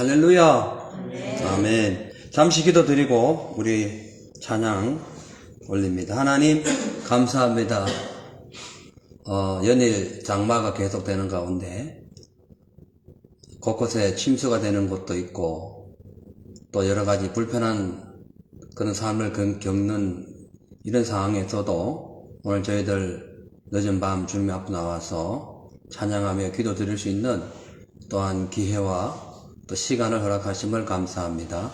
할렐루야. 아멘. 잠시 기도 드리고 우리 찬양 올립니다. 하나님 감사합니다. 연일 장마가 계속되는 가운데 곳곳에 침수가 되는 곳도 있고 또 여러 가지 불편한 그런 삶을 겪는 이런 상황에서도 오늘 저희들 늦은 밤 주님 앞에 나와서 찬양하며 기도 드릴 수 있는 또한 기회와 또 시간을 허락하심을 감사합니다.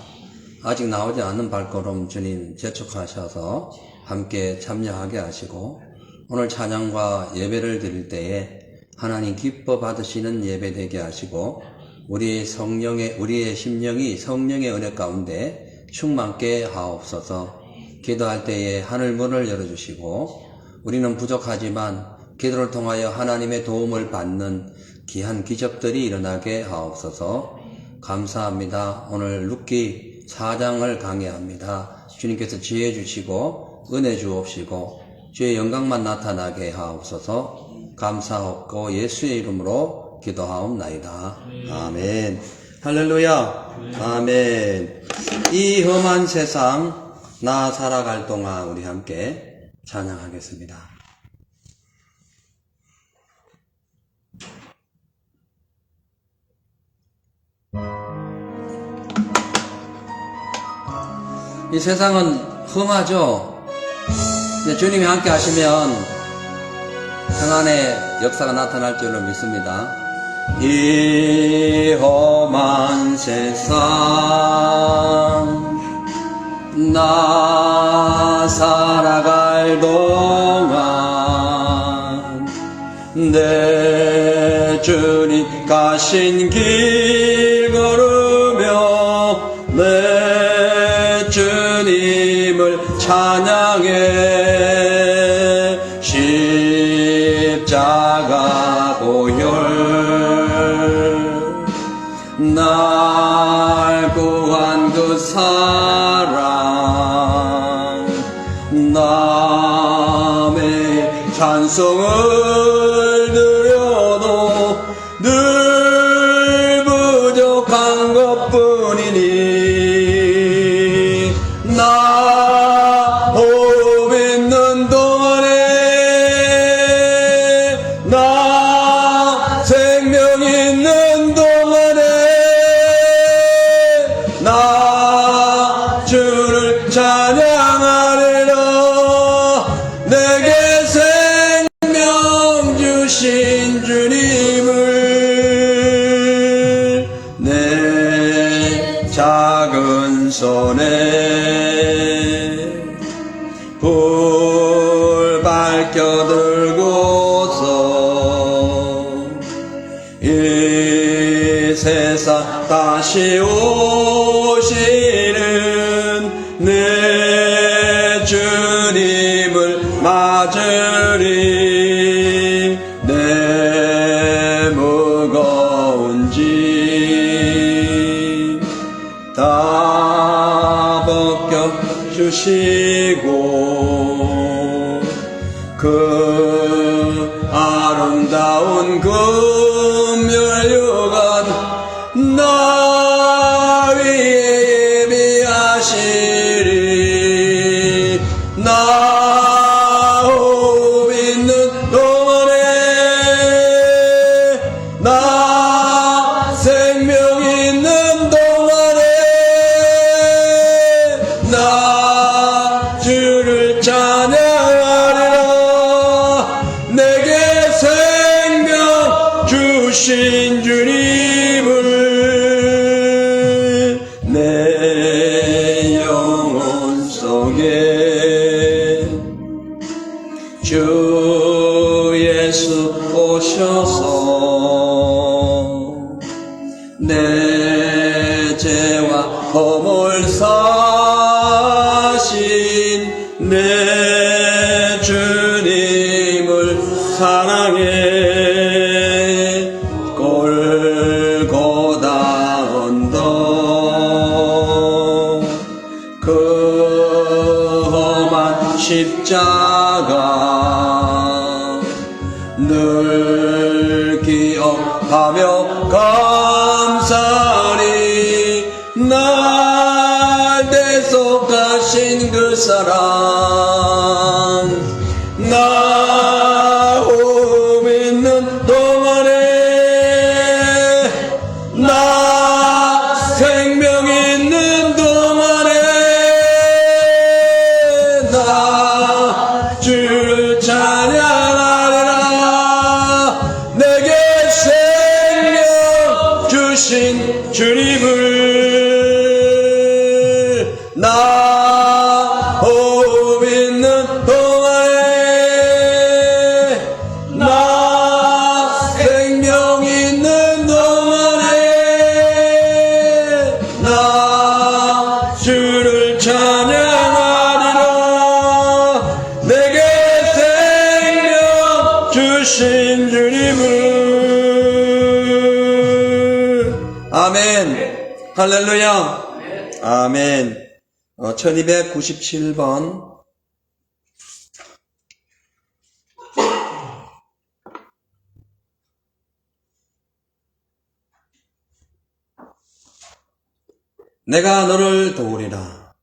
아직 나오지 않는 발걸음 주님 재촉하셔서 함께 참여하게 하시고 오늘 찬양과 예배를 드릴 때에 하나님 기뻐 받으시는 예배 되게 하시고 우리의 심령이 성령의 은혜 가운데 충만케 하옵소서. 기도할 때에 하늘 문을 열어주시고 우리는 부족하지만 기도를 통하여 하나님의 도움을 받는 귀한 기적들이 일어나게 하옵소서. 감사합니다. 오늘 룻기 4장을 강해합니다. 주님께서 지혜 주시고 은혜 주옵시고 주의 영광만 나타나게 하옵소서. 감사하옵고 예수의 이름으로 기도하옵나이다. 아멘. 할렐루야. 아멘. 이 험한 세상 나 살아갈 동안 우리 함께 찬양하겠습니다. 이 세상은 험하죠. 근데 주님이 함께 하시면 평안의 역사가 나타날 줄로 믿습니다. 이 험한 세상 나 살아갈 동안 내 주님 가신 길 걸으며 내 주님을 찬양해 십자가 보혈 날 구한 그 사랑 남의 찬송을 드려도 늘 부족한 것뿐이니 나 호흡 있는 동안에 나 생명 있는 동안에 나 주를 찬양하리라. 내게 생명 주신 주님을 내 작은 손에 불 밝혀 들고서 이 세상 다시 오시는 내 주님을 맞으리. 내 무거운 짐 다 벗겨주시고 그 아름다운 금멸유관 나 위에 예비하시리. 나 호흡 있는 동안에 나 생명 있는 동안에 나 주를 찬양하리라. 내게 생명 주신 주님을 내 영혼 속에 주 예수 오셔서 내 죄와 허물 사신 내 주님을 사랑해. 골고다 언덕 그 험한 십자가 늘 기억하며 감사리. 그 사랑 나 호흡 있는 동안에 나 생명 있는 동안에 나 주를 찬양하리라. 내게 생명 주신 주님을 나 호흡 있는 동안에 나 생명 있는 동안에 나 주를 찬양하리라. 내게 생명 주신 주님을. 아멘. 할렐루야. 아멘. 1297번. 내가 너를 도우리라.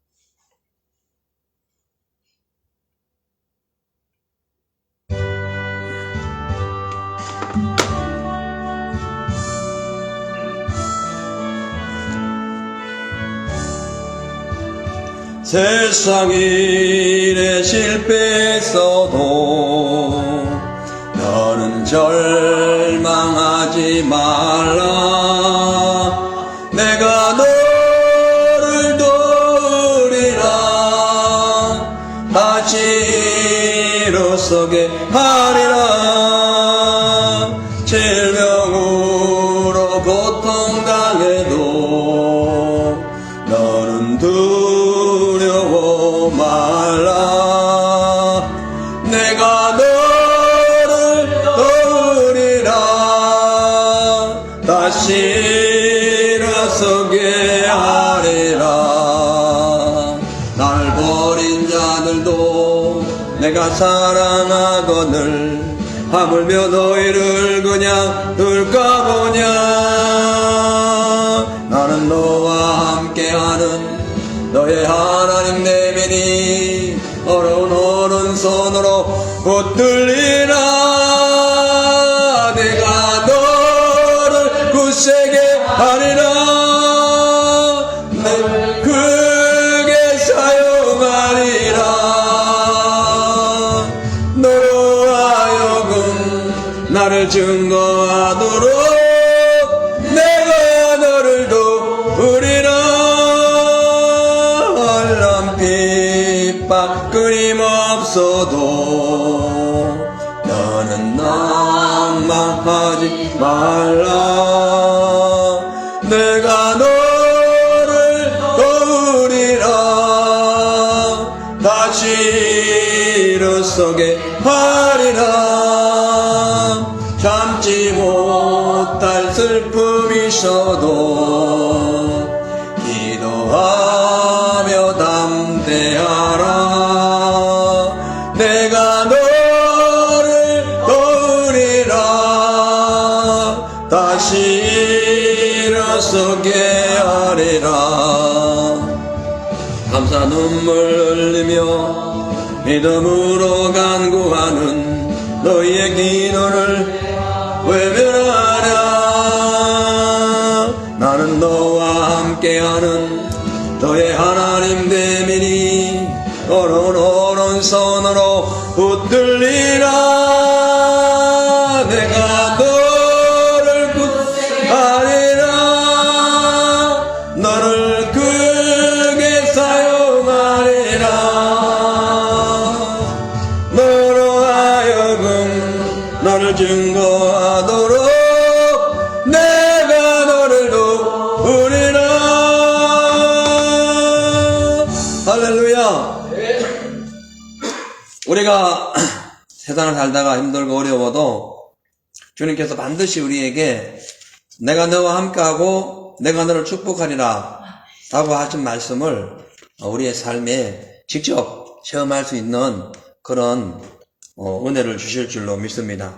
세상 일에 실패했어도 너는 절망하지 말라. 내가 너를 도우리라. 다시 일어서게 하리라. 질병으로 고통당해도 너는 두려워 말라. 내가 너를 도우리라. 다시 일어서게 하리라. 날 버린 자들도 내가 사랑하거늘 하물며 너희를 그냥 둘까 보냐. 나는 너와 함께하는 너의 하나님 내면이 어려운 오른손으로 붙들리라. 내가 너를 굳세게 하리라. 내 크게 사용하리라. 너로 하여금 나를 증거하도록 내가 너를 도우리라. 핍박 끊임없어도 너는 낭망하지 말라. 내가 너를 도우리라. 다시 일어서게 하리라. 참지 못할 슬픔이 있어도 기도하며 담대하라. 내가 너를 도우리라. 다시 일어서게 하리라. 감사 눈물 흘리며 믿음으로 간구하는 너희의 기도를 외면하라. 나는 너와 함께하는 너의 하나님 대면이 오른손으로 붙들리라. 내가 너를 구하리라. 너를 크게 사용하리라. 너로 하여금 너를 증거하도록 내가 너를 도우리라. 할렐루야. 우리가 세상을 살다가 힘들고 어려워도 주님께서 반드시 우리에게 내가 너와 함께하고 내가 너를 축복하리라 라고 하신 말씀을 우리의 삶에 직접 체험할 수 있는 그런 은혜를 주실 줄로 믿습니다.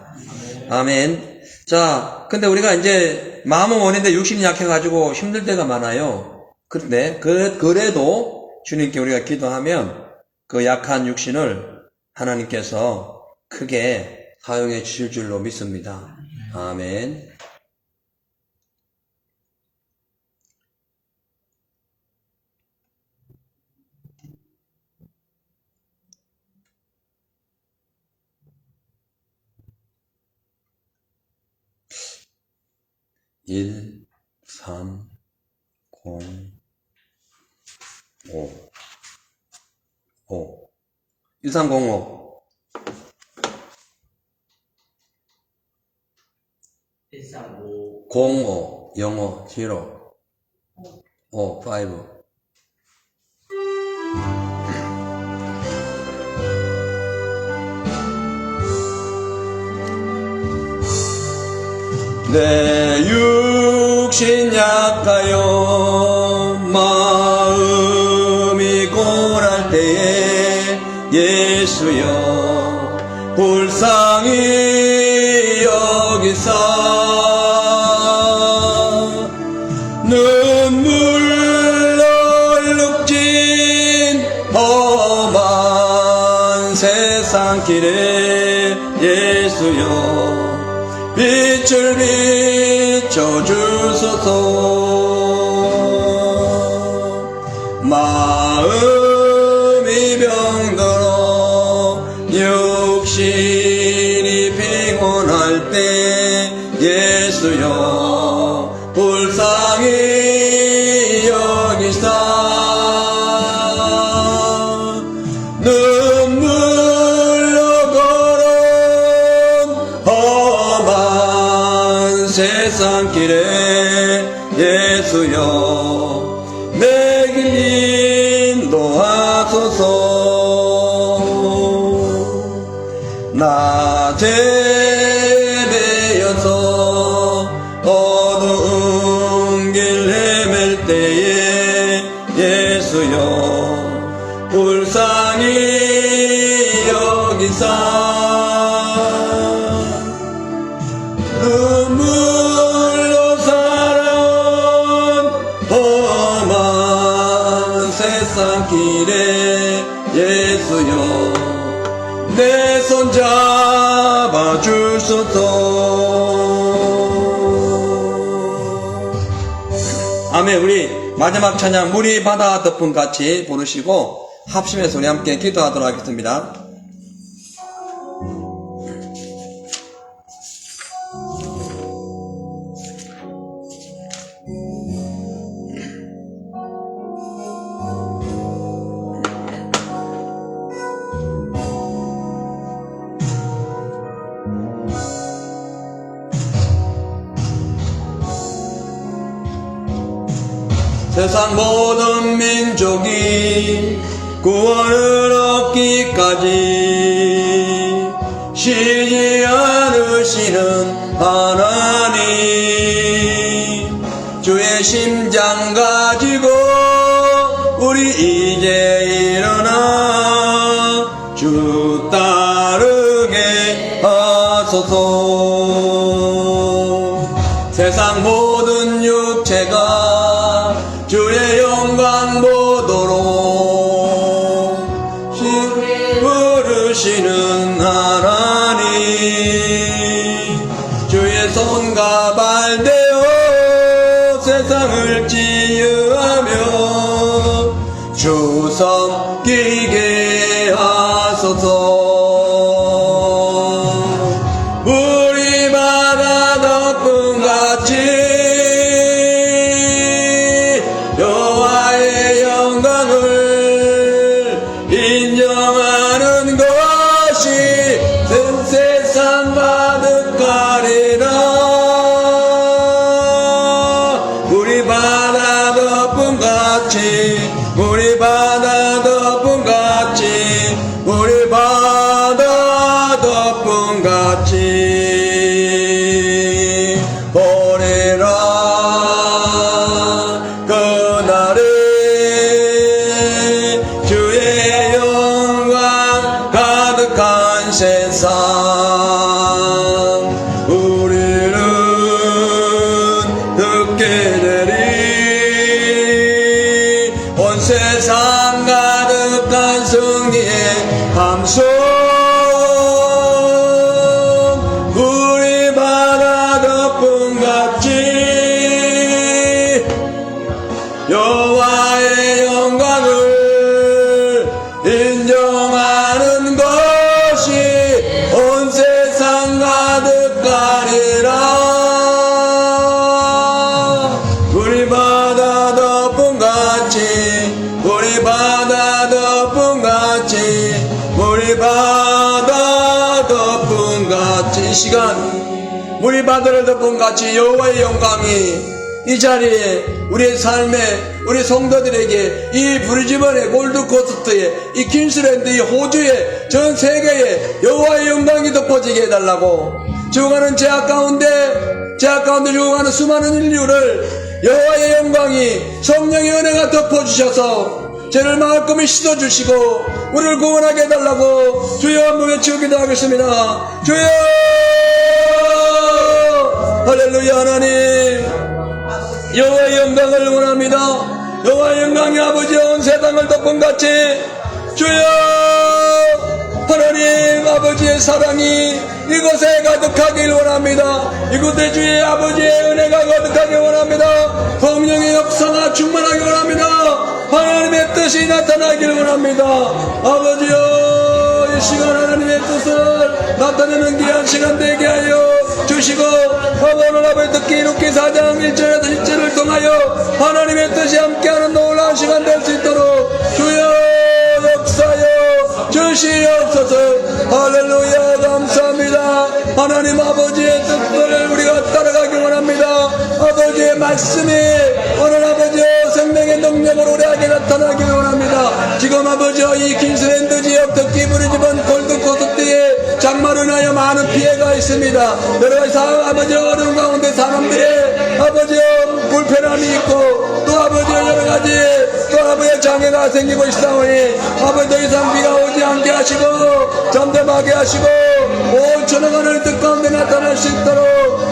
아멘. 자, 근데 우리가 이제 마음은 원인데 육신이 약해가지고 힘들 때가 많아요. 그런데 그래도 주님께 우리가 기도하면 그 약한 육신을 하나님께서 크게 사용해 주실 줄로 믿습니다. 아멘. (1, 3, 0, 5) 1305 135 05 05 0 5 5 내 육신 약하여 마음이 고랄 때에 예수여 불쌍히 여기사 눈물로 얼룩진 험한 세상길에 예수여 빛을 비춰주소서. 마음이 병들어 육신이 피곤할 때 예수여 불쌍히 여기사 세상길에 예수여 내 길 인도하소서. 낮에 매여서 어두운 길 헤맬 때에 예수여 불쌍히 여기사 눈물로 살아온 험한 세상길에 예수여 내 손 잡아 주소서. 아멘. 우리 마지막 찬양 물이 바다 덮은 같이 부르시고 합심해서 우리 함께 기도하도록 하겠습니다. 세상 모든 민족이 구원을 얻기까지 쉬지 않으시는 하나님 주의 심장 가지고 우리 이제 일어나 주 따르게 하소서. 세상 모든 육체가 주의 영광 보도록 부르시는 하나님 주의 손과 발 대어 세상을 치유하며 주 섬기게 하소서. 우리 바다 덮은 같이 여호와의 영광을 인정하는 것이 세상 가득하리라. 우리 바다 덮은 같이 우리 바다 덮은 같이 우리 바다 덮은 같이 보내라. 세상 우리는 듣게 되리. 온 세상 가득한 승리 시간 우리 바다를 덮은 같이 여호와의 영광이 이 자리에 우리의 삶에 우리 성도들에게 이 브리즈번의 골드코스트에 이 퀸스랜드 이 호주에 전 세계에 여호와의 영광이 덮어지게 해달라고 죽어가는 죄악 가운데 죽어가는 수많은 인류를 여호와의 영광이 성령의 은혜가 덮어주셔서 죄를 말끔히 씻어주시고 우리를 구원하게 해달라고 주여 한번 외치고 기도하겠습니다. 주여 할렐루야. 하나님 여호와의 영광을 원합니다. 여호와의 영광이 아버지 온 세상을 덮은 같이 주여 하나님 아버지의 사랑이 이곳에 가득하길 원합니다. 이곳에 주의 아버지의 은혜가 가득하길 원합니다. 성령의 역사가 충만하길 원합니다. 하나님의 뜻이 나타나길 원합니다. 아버지여 이 시간 하나님의 뜻을 나타내는 귀한 시간 되게 하여 주시고 오늘 아버지 듣기 이룩기 4장 1절에서 10절을 통하여 하나님의 뜻이 함께하는 놀라운 시간 될 수 있도록 주여 역사여 주시옵소서. 할렐루야. 감사합니다. 하나님 아버지의 뜻을 우리가 따라가기 원합니다. 아버지의 말씀이 오늘 아버지의 생명의 능력으로 우리에게 나타나기 원합니다. 지금 아버지여 이 퀸스랜드 지역 특히 브리즈번 골드코스트에 장마로 인하여 많은 피해가 있습니다. 여러 가지 아버지 어려운 가운데 사람들의 아버지여 불편함이 있고 또 아버지여 여러 가지 또 아버지의 장애가 생기고 있사오니 아버지 더 이상 비가 오지 않게 하시고 잠잠하게 하시고 온 천하간을 뜻 가운데 나타날 수 있도록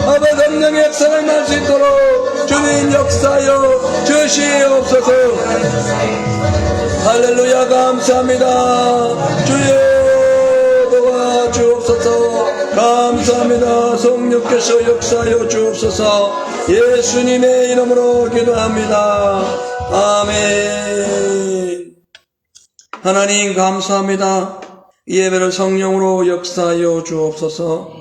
아버지 성령의 역사를 날 수 있도록 주님 역사여 주시옵소서. 할렐루야. 감사합니다. 주여 도와주옵소서. 감사합니다. 성령께서 역사여 주옵소서. 예수님의 이름으로 기도합니다. 아멘. 하나님 감사합니다. 이 예배를 성령으로 역사하여 주옵소서.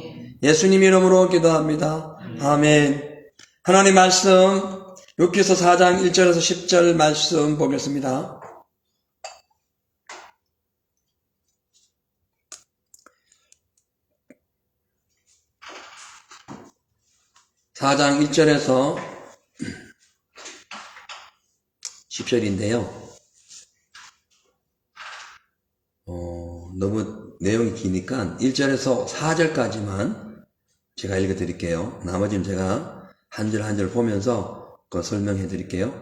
예수님 이름으로 기도합니다. 아멘. 하나님 말씀 욥기서 4장 1절에서 10절 말씀 보겠습니다. (4장 1절에서 10절인데요. 너무 내용이 기니까 1절에서 4절까지만 제가 읽어드릴게요. 나머지는 제가 한 절 한 절 보면서 설명해 드릴게요.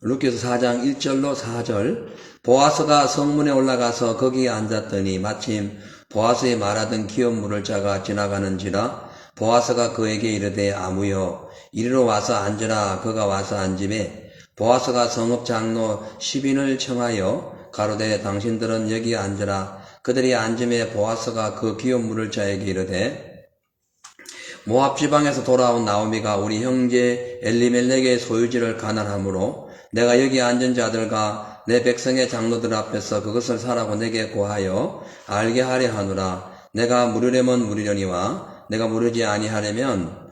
룻기서 4장 1절로 4절. 보아스가 성문에 올라가서 거기에 앉았더니 마침 보아스의 말하던 기업물을 자가 지나가는지라 보아스가 그에게 이르되 아무여 이리로 와서 앉으라. 그가 와서 앉음에 보아스가 성읍 장로 10인을 청하여 가로되 당신들은 여기 앉으라. 그들이 앉음에 보아스가 그 기업물을 자에게 이르되 모압 지방에서 돌아온 나오미가 우리 형제 엘리멜렉의 소유지를 가난하므로 내가 여기 앉은 자들과 내 백성의 장로들 앞에서 그것을 사라고 내게 고하여 알게 하려 하노라. 내가 물으려면 물으려니와 내가 물으지 아니하려면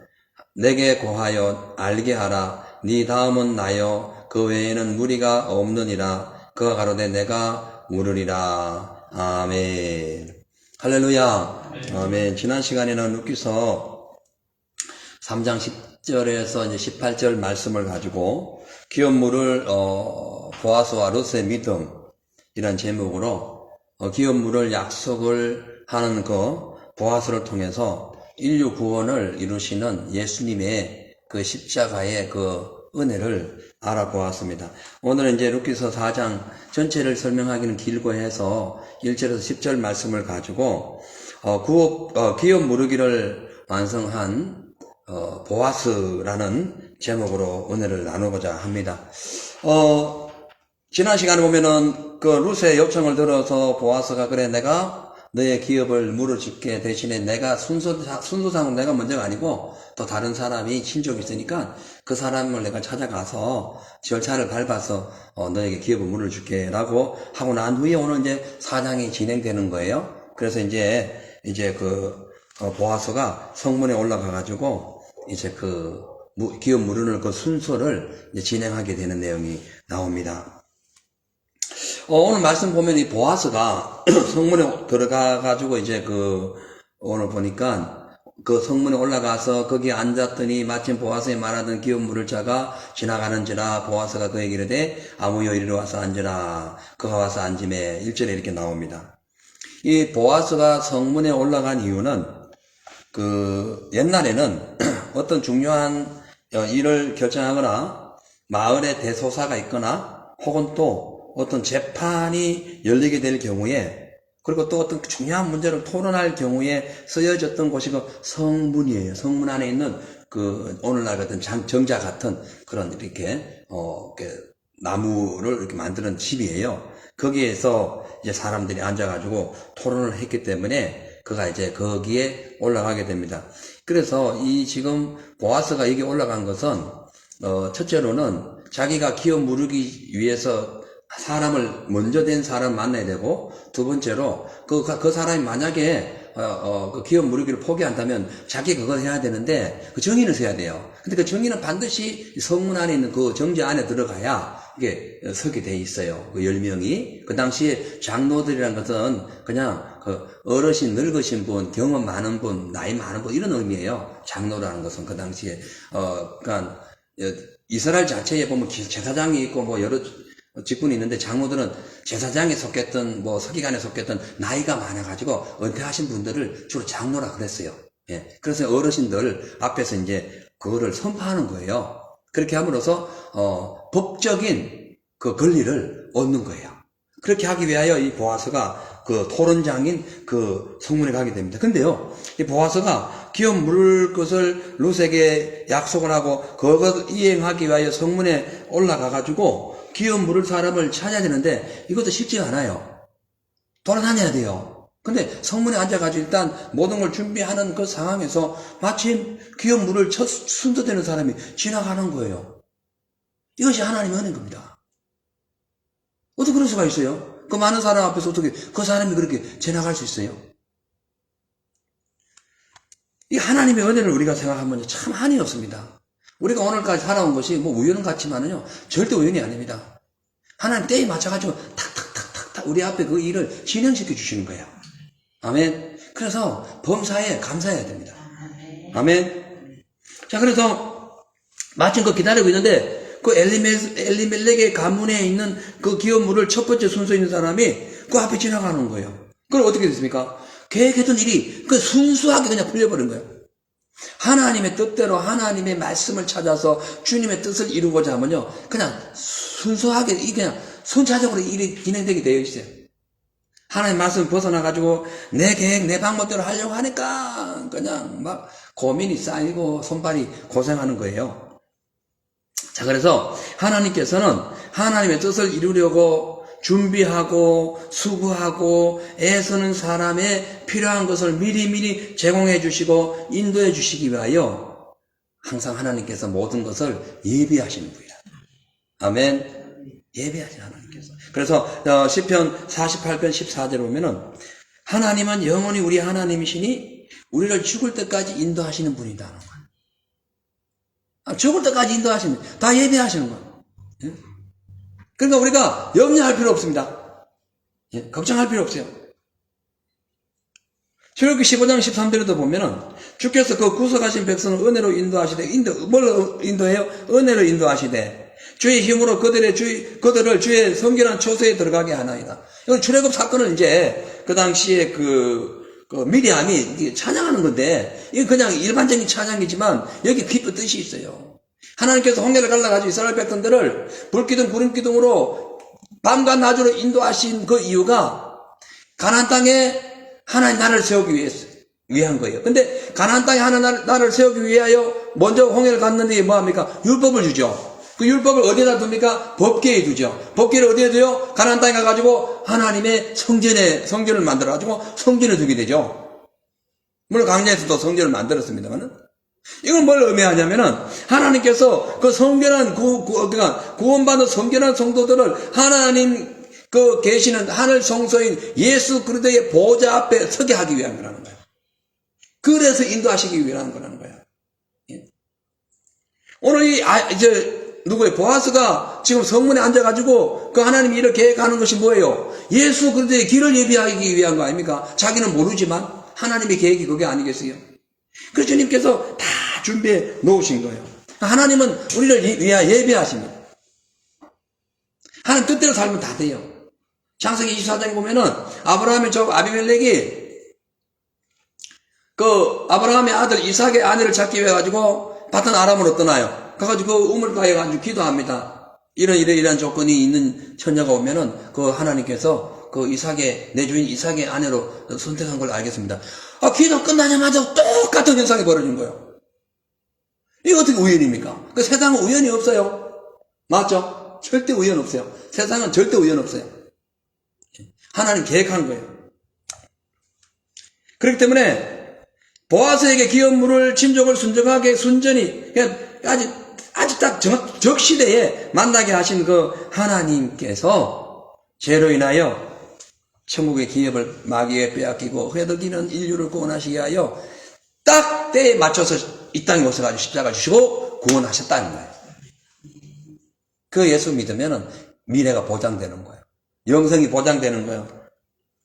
내게 고하여 알게 하라. 네 다음은 나여 그 외에는 무리가 없느니라. 그가 가로되 내가 물으리라. 아멘. 할렐루야. 아멘. 지난 시간에는 룻기서 3장 10절에서 이제 18절 말씀을 가지고 기업물을 보아스와 룻의 믿음 이란 제목으로 기업물을 약속을 하는 그 보아스를 통해서 인류 구원을 이루시는 예수님의 그 십자가의 그 은혜를 알아보았습니다. 오늘은 이제 룻기서 4장 전체를 설명하기는 길고 해서 1절에서 10절 말씀을 가지고 기업 무르기를 완성한 보아스라는 제목으로 은혜를 나누고자 합니다. 지난 시간에 보면은 그 룻의 요청을 들어서 보아스가 그래 내가 너의 기업을 물어줄게. 대신에 내가 순서상으로 내가 먼저가 아니고 또 다른 사람이 친족이 있으니까 그 사람을 내가 찾아가서 절차를 밟아서 너에게 기업을 물어줄게 라고 하고 난 후에 오늘 이제 사장이 진행되는 거예요. 그래서 이제 그 보아스가 성문에 올라가 가지고 이제 그 기업 물으는 그 순서를 이제 진행하게 되는 내용이 나옵니다. 오늘 말씀 보면 이 보아스가 성문에 들어가 가지고 이제 오늘 보니까 그 성문에 올라가서 거기에 앉았더니 마침 보아스의 말하던 기업 물을 자가 지나가는지라 보아스가 그에게 이르되 아무여 이리로 와서 앉으라. 그가 와서 앉음에 1절에 이렇게 나옵니다. 이 보아스가 성문에 올라간 이유는 그 옛날에는 어떤 중요한 일을 결정하거나 마을에 대소사가 있거나 혹은 또 어떤 재판이 열리게 될 경우에 그리고 또 어떤 중요한 문제를 토론할 경우에 쓰여졌던 곳이 그 성문이에요. 성문 안에 있는 그 오늘날 같은 정자 같은 그런 이렇게 나무를 이렇게 만드는 집이에요. 거기에서 이제 사람들이 앉아가지고 토론을 했기 때문에 그가 이제 거기에 올라가게 됩니다. 그래서 이 지금 보아스가 여기 올라간 것은 첫째로는 자기가 기업 무르기 위해서 사람을 먼저 된 사람 만나야 되고, 두 번째로 그 사람이 만약에 그 기업 무르기를 포기한다면 자기 그걸 해야 되는데 그 정의를 서야 돼요. 근데 그 정의는 반드시 성문 안에 있는 그 정자 안에 들어가야 이게 서게 돼 있어요. 그 10명이. 그 당시에 장로들이라는 것은 그냥 그 어르신, 늙으신 분, 경험 많은 분, 나이 많은 분 이런 의미예요. 장로라는 것은 그 당시에 그러니까 이스라엘 자체에 보면 제사장이 있고 뭐 여러 직분이 있는데 장로들은 제사장에 속했던 뭐 서기관에 속했던 나이가 많아가지고 은퇴하신 분들을 주로 장로라 그랬어요. 예. 그래서 어르신들 앞에서 이제 그거를 선포하는 거예요. 그렇게 함으로써 법적인 그 권리를 얻는 거예요. 그렇게 하기 위하여 이 보아스가 그 토론장인 그 성문에 가게 됩니다. 근데요, 이 보아스가 기업 물을 것을 룻에게 약속을 하고 그것을 이행하기 위하여 성문에 올라가가지고 기업 물을 사람을 찾아야 되는데 이것도 쉽지가 않아요. 돌아다녀야 돼요. 근데 성문에 앉아가지고 일단 모든 걸 준비하는 그 상황에서 마침 기업 물을 첫 순서되는 사람이 지나가는 거예요. 이것이 하나님의 은혜인 겁니다. 어떻게 그럴 수가 있어요? 그 많은 사람 앞에서 어떻게 그 사람이 그렇게 지나갈 수 있어요? 이 하나님의 은혜를 우리가 생각하면 참 한이 없습니다. 우리가 오늘까지 살아온 것이 뭐 우연 같지만은요, 절대 우연이 아닙니다. 하나님 때에 맞춰가지고 탁탁탁탁탁 우리 앞에 그 일을 진행시켜 주시는 거예요. 아멘. 그래서 범사에 감사해야 됩니다. 아멘. 자, 그래서 마침 그 기다리고 있는데 그 엘리멜렉의 가문에 있는 그 기업물을 첫 번째 순서에 있는 사람이 그 앞에 지나가는 거예요. 그럼 어떻게 됐습니까? 계획했던 일이 그 순수하게 그냥 풀려버린 거예요. 하나님의 뜻대로 하나님의 말씀을 찾아서 주님의 뜻을 이루고자 하면요, 그냥 순수하게 그냥 순차적으로 일이 진행되게 되어 있어요. 하나님 말씀을 벗어나가지고 내 계획 내 방법대로 하려고 하니까 그냥 막 고민이 쌓이고 손발이 고생하는 거예요. 자, 그래서 하나님께서는 하나님의 뜻을 이루려고 준비하고 수고하고 애쓰는 사람의 필요한 것을 미리미리 제공해 주시고 인도해 주시기 위하여 항상 하나님께서 모든 것을 예비하시는 분이다. 아멘. 예비하시는 하나님께서. 그래서 시편 48편 14절에 보면은 하나님은 영원히 우리 하나님이시니 우리를 죽을 때까지 인도하시는 분이다. 죽을 때까지 인도하시는, 다 예비하시는 거예요. 예? 그러니까 우리가 염려할 필요 없습니다. 예? 걱정할 필요 없어요. 출애굽기 15장 13절에도 보면은 주께서 그 구속하신 백성을 은혜로 인도하시되, 뭘 인도해요? 은혜로 인도하시되 주의 힘으로 그들을 주의 성결한 초소에 들어가게 하나이다. 이건 출애굽 사건을 이제 그 당시에 그 미리암이 찬양하는 건데, 이건 그냥 일반적인 찬양이지만 여기 깊은 뜻이 있어요. 하나님께서 홍해를 갈라가지고 이스라엘 백성들을 불기둥 구름기둥으로 밤과 낮으로 인도하신 그 이유가 가나안 땅에 하나님 나라를 세우기 위한 거예요. 근데 가나안 땅에 하나님 나라를 세우기 위하여 먼저 홍해를 갔는데 뭐합니까? 율법을 주죠. 그 율법을 어디에다 둡니까? 법궤에 두죠. 법궤를 어디에 둬요? 가나안 땅에 가가지고 하나님의 성전을 만들어가지고 성전을 두게 되죠. 물론 강야에서도 성전을 만들었습니다만은, 이건 뭘 의미하냐면은 하나님께서 그 성결한 그러니까 구원받은 성결한 성도들을 하나님 계시는 하늘 성소인 예수 그리스도의 보좌 앞에 서게 하기 위한 거라는 거예요. 그래서 인도하시기 위한 거라는 거예요. 예. 오늘 누구예요? 보아스가 지금 성문에 앉아가지고 그 하나님이 일을 계획하는 것이 뭐예요? 예수 그리스도의 길을 예비하기 위한 거 아닙니까? 자기는 모르지만 하나님의 계획이 그게 아니겠어요? 그래서 주님께서 다 준비해 놓으신 거예요. 하나님은 우리를 위하여 예배하십니다. 하나님 뜻대로 살면 다 돼요. 창세기 24장에 보면은 아브라함의 저 아비멜렉이 그 아브라함의 아들 이삭의 아내를 찾기 위해 가지고 바탄 아람으로 떠나요. 가가지고 그 우물 가에 가지고 기도합니다. 이런 조건이 있는 처녀가 오면은 그 하나님께서 그 이삭의 내 주인 이삭의 아내로 선택한 걸 알겠습니다. 기도 끝나자마자 똑같은 현상이 벌어진 거예요. 이거 어떻게 우연입니까? 그 세상은 우연이 없어요. 맞죠? 절대 우연 없어요. 세상은 절대 우연 없어요. 하나님 계획한 거예요. 그렇기 때문에 보아스에게 기업 물을 친족을 순정하게 순전히 아주 딱 적시대에 만나게 하신 그 하나님께서 죄로 인하여 천국의 기업을 마귀에 빼앗기고 회덕이는 인류를 구원하시게 하여 딱 때에 맞춰서 이 땅에 오셔가지고 십자가 주시고 구원하셨다는 거예요. 그 예수 믿으면은 미래가 보장되는 거예요. 영생이 보장되는 거예요.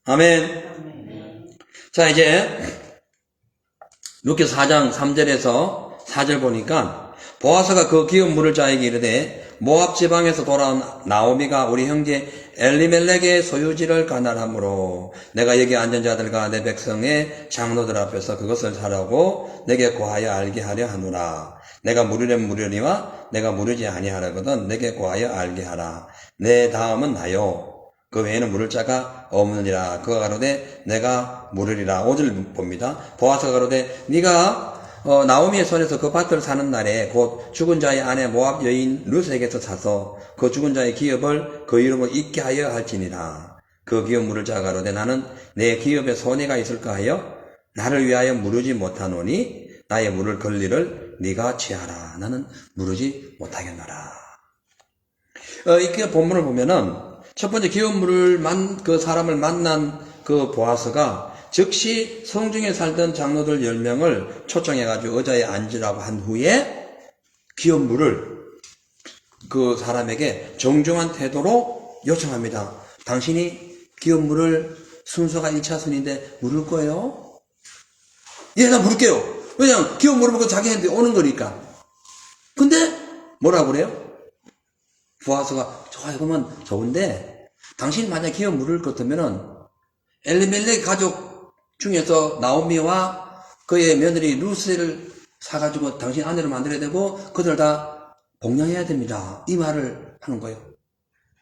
아멘. 자, 이제 루카서 4장 3절에서 4절 보니까 보아스가 그 기업 물을 자에게 이르되 모압 지방에서 돌아온 나오미가 우리 형제 엘리멜렉의 소유지를 가난하므로 내가 여기 앉은 자들과 내 백성의 장로들 앞에서 그것을 사라고 내게 고하여 알게 하려 하노라. 내가 물으려면 물으리와 내가 물으지 아니하려거든 내게 고하여 알게 하라. 내 다음은 나요. 그 외에는 물을 자가 없느니라. 그가 가로되 내가 물으리라. 5절 봅니다. 보아스가 가로되 네가 나오미의 손에서 그 밭을 사는 날에 곧 죽은 자의 아내 모압 여인 룻에게서 사서 그 죽은 자의 기업을 그 이름을 잊게 하여 할지니라. 그 기업 물을 자가 가로되 나는 내 기업에 손해가 있을까 하여 나를 위하여 물으지 못하노니 나의 물을 권리를 네가 취하라. 나는 물으지 못하겠노라. 이 본문을 보면은 첫 번째 기업 물을 그 사람을 만난 그 보아스가 즉시 성중에 살던 장로들 10명을 초청해가지고 의자에 앉으라고 한 후에 기업 물을 그 사람에게 정중한 태도로 요청합니다. 당신이 기업 물을 순서가 1차순인데 물을 거예요? 예, 나 물을게요. 왜냐면 기업 물을 먹고 자기한테 오는 거니까. 근데 뭐라고 그래요? 보아스가 좋아요. 그러면 좋은데 당신이 만약 기업 물을 것 같으면은 엘리멜렉 가족 중에서 나오미와 그의 며느리 루스를 사가지고 당신 아내로 만들어야 되고 그들 다 복양해야 됩니다. 이 말을 하는 거예요.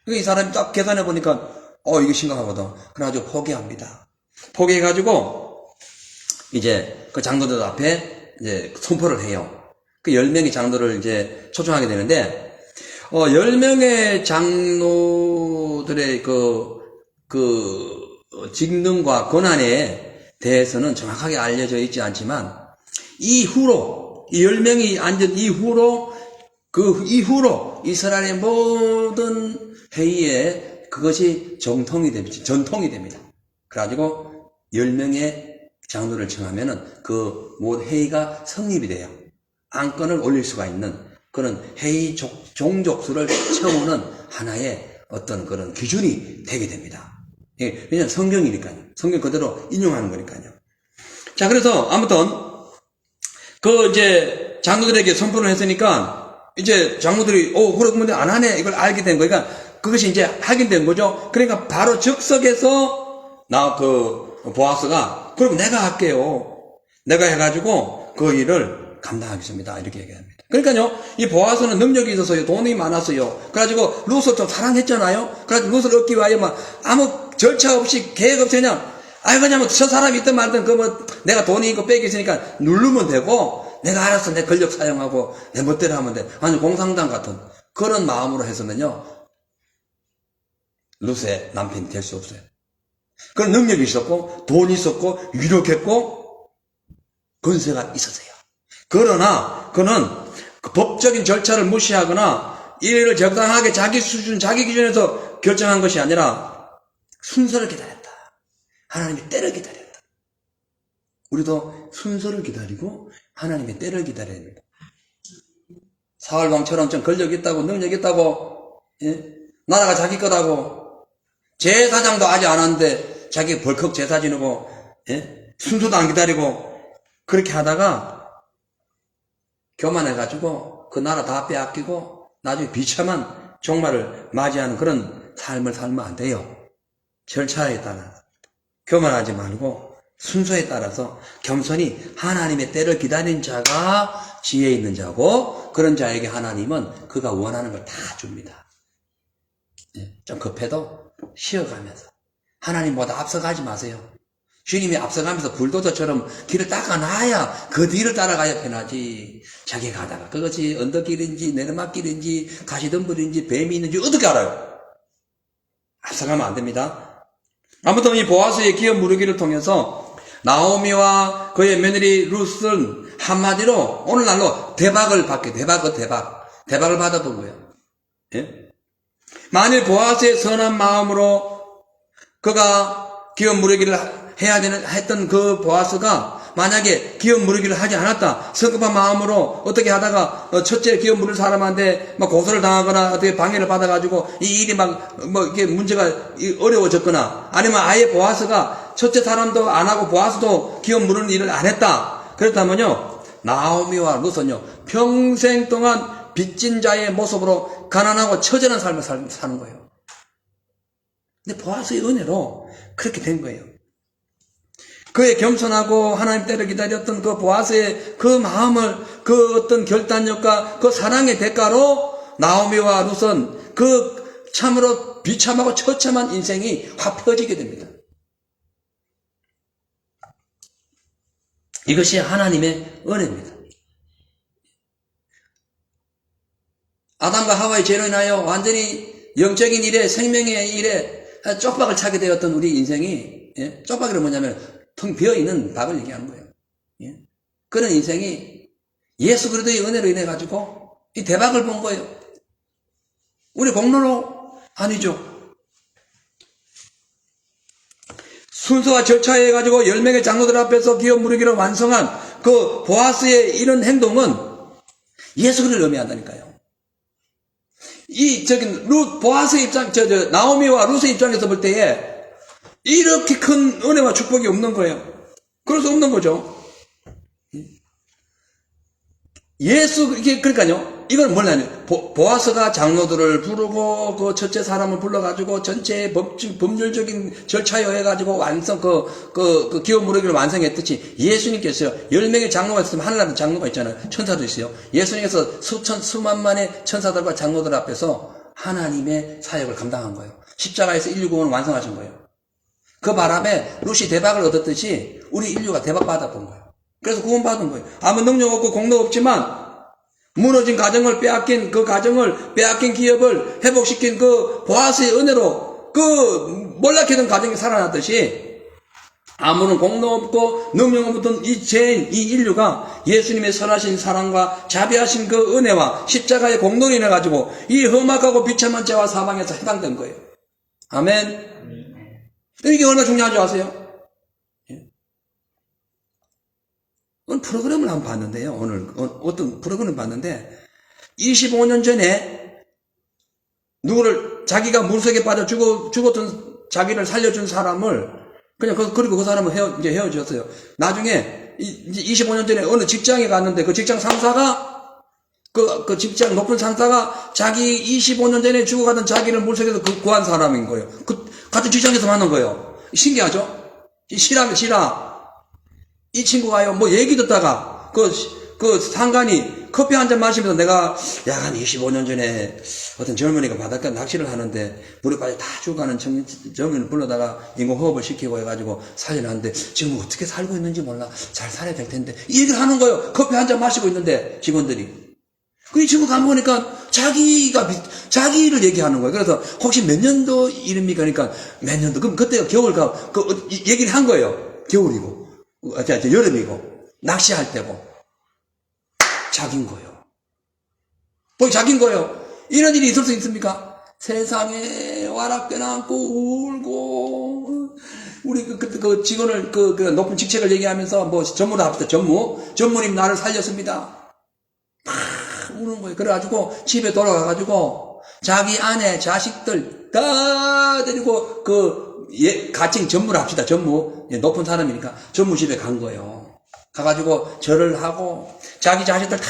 이 사람이 딱 계산해 보니까 이거 심각하거든. 그래가지고 포기합니다. 포기해가지고 이제 그 장로들 앞에 이제 선포를 해요. 그 10명의 장로를 이제 초청하게 되는데 10명의 장로들의 직능과 권한에 대해서는 정확하게 알려져 있지 않지만, 이후로, 이 10명이 앉은 이후로, 이스라엘의 모든 회의에 그것이 전통이 됩니다. 그래가지고 10명의 장로를 청하면은 그 모든 회의가 성립이 돼요. 안건을 올릴 수가 있는 그런 회의 종족수를 채우는 하나의 어떤 그런 기준이 되게 됩니다. 예, 왜냐면 성경이니까요. 성경 그대로 인용하는 거니까요. 자, 그래서 아무튼 이제 장로들에게 선포를 했으니까 이제 장로들이 그러면 안 하네 이걸 알게 된 거니까 그것이 이제 확인된 거죠. 그러니까 바로 즉석에서 보아스가 그럼 내가 할게요. 내가 해가지고 그 일을 감당하겠습니다. 이렇게 얘기합니다. 그러니까요, 이 보아스는 능력이 있어서요, 돈이 많았어요. 그래가지고 룻을 좀 사랑했잖아요. 그래가지고 룻을 얻기 위하여 아무 절차 없이 계획 없이 그냥 저 사람이 있든 말든 내가 돈이 있고 빽이 있으니까 누르면 되고 내가 알아서 내 권력 사용하고 내 멋대로 하면 돼. 아니 공산당 같은 그런 마음으로 해서는요, 룻의 남편이 될 수 없어요. 그런 능력이 있었고 돈이 있었고 유력했고 권세가 있었어요. 그러나 그는 그 법적인 절차를 무시하거나 일을 적당하게 자기 수준, 자기 기준에서 결정한 것이 아니라 순서를 기다렸다. 하나님의 때를 기다렸다. 우리도 순서를 기다리고 하나님의 때를 기다려야 합니다. 사울왕처럼 좀 권력 있다고 능력 있다고, 예? 나라가 자기 거다고, 제사장도 아직 안 하는데 자기 벌컥 제사 지내고, 예? 순서도 안 기다리고 그렇게 하다가 교만해가지고 그 나라 다 빼앗기고 나중에 비참한 종말을 맞이하는 그런 삶을 살면 안 돼요. 절차에 따라 교만하지 말고 순서에 따라서 겸손히 하나님의 때를 기다린 자가 지혜 있는 자고, 그런 자에게 하나님은 그가 원하는 걸 다 줍니다. 좀 급해도 쉬어가면서 하나님보다 앞서가지 마세요. 주님이 앞서가면서 불도저처럼 길을 닦아놔야 그 뒤를 따라가야 편하지. 자기가 가다가 그것이 언덕길인지 내리막길인지 가시덤불인지 뱀이 있는지 어떻게 알아요? 앞서가면 안 됩니다. 아무튼 이 보아스의 기업 무르기를 통해서 나오미와 그의 며느리 룻은 한마디로 오늘날로 대박을 받게, 대박을 받아본 거예요. 예? 만일 보아스의 선한 마음으로 그가 기업 무르기를 했던 그 보아스가 만약에 기업 무르기를 하지 않았다, 성급한 마음으로 어떻게 하다가 첫째 기업 무를 사람한테 막 고소를 당하거나 어떻게 방해를 받아가지고 이 일이 이게 문제가 어려워졌거나, 아니면 아예 보아스가 첫째 사람도 안 하고 보아스도 기업 무르는 일을 안 했다, 그렇다면요 나오미와 룻은요 평생 동안 빚진 자의 모습으로 가난하고 처절한 삶을 사는 거예요. 근데 보아스의 은혜로 그렇게 된 거예요. 그의 겸손하고 하나님 때를 기다렸던 그 보아스의 그 마음을, 그 어떤 결단력과 그 사랑의 대가로 나오미와 룻은 그 참으로 비참하고 처참한 인생이 확 펴지게 됩니다. 이것이 하나님의 은혜입니다. 아담과 하와의 죄로 인하여 완전히 영적인 일에, 생명의 일에 쪽박을 차게 되었던 우리 인생이, 쪽박이란 뭐냐면 텅 비어있는 박을 얘기하는 거예요. 그런 인생이 예수 그리스도의 은혜로 인해 가지고 이 대박을 본 거예요. 우리 공로로 아니죠. 순서와 절차에 가지고 10명의 장로들 앞에서 기업 무르기를 완성한 그 보아스의 이런 행동은 예수 그리스도를 의미한다니까요. 보아스의 나오미와 룻의 입장에서 볼 때에 이렇게 큰 은혜와 축복이 없는 거예요. 그럴 수 없는 거죠. 그러니까요. 이걸 뭐냐면, 보아스가 장로들을 부르고, 그 첫째 사람을 불러가지고, 전체 법률적인 절차에 의해가지고, 그 기업 무르기를 완성했듯이, 예수님께서요, 10명의 장로가 있으면 하늘나라 장로가 있잖아요. 천사도 있어요. 예수님께서 수만만의 천사들과 장로들 앞에서 하나님의 사역을 감당한 거예요. 십자가에서 인류 구원을 완성하신 거예요. 그 바람에 룻이 대박을 얻었듯이 우리 인류가 대박 받아본 거예요. 그래서 구원받은 거예요. 아무 능력 없고 공로 없지만 무너진 가정을 빼앗긴 기업을 회복시킨 그 보아스의 은혜로 그 몰락했던 가정이 살아났듯이, 아무런 공로 없고 능력 없던 이 죄인, 이 인류가 예수님의 선하신 사랑과 자비하신 그 은혜와 십자가의 공로로 인해 가지고 이 험악하고 비참한 죄와 사망에서 해방된 거예요. 아멘. 이게 얼마나 중요한지 아세요? 오늘 프로그램을 한번 봤는데요. 오늘 어떤 프로그램을 봤는데 25년 전에 누구를, 자기가 물속에 빠져 죽었던 자기를 살려준 사람을 그냥 그리고 그 사람은 이제 헤어졌어요. 나중에 이제 25년 전에 어느 직장에 갔는데 그 직장 상사가 그 직장 높은 상사가 자기 25년 전에 죽어가던 자기를 물속에서 구한 사람인 거예요. 같은 직장에서 만난 거예요. 신기하죠? 실화. 이 친구가요, 뭐 얘기 듣다가, 그 상관이 커피 한 잔 마시면서 내가 한 25년 전에 어떤 젊은이가 바닷가 낚시를 하는데 물에 빠져 다 죽어가는 젊은이를 불러다가 인공호흡을 시키고 해가지고 살려놨는데 지금 어떻게 살고 있는지 몰라. 잘 살아야 될 텐데. 이 얘기를 하는 거예요. 커피 한 잔 마시고 있는데, 직원들이. 이 친구 가보니까 자기를 얘기하는 거예요. 그래서 혹시 몇 년도 이릅니까? 그러니까 몇 년도. 그럼 그때가 겨울가, 얘기를 한 거예요. 겨울이고. 여름이고. 낚시할 때고. 자긴 거예요. 자긴 거예요. 이런 일이 있을 수 있습니까? 세상에 와락깨나 안고 울고, 우리 그 직원을, 그 높은 직책을 얘기하면서 뭐 전무를 합시다. 전무님 나를 살렸습니다. 우는 거예요. 그래가지고 집에 돌아가가지고 자기 아내, 자식들 다 데리고 가칭 전무를 합시다. 전무. 높은 사람이니까 전무 집에 간 거예요. 가가지고 절을 하고 자기 자식들 다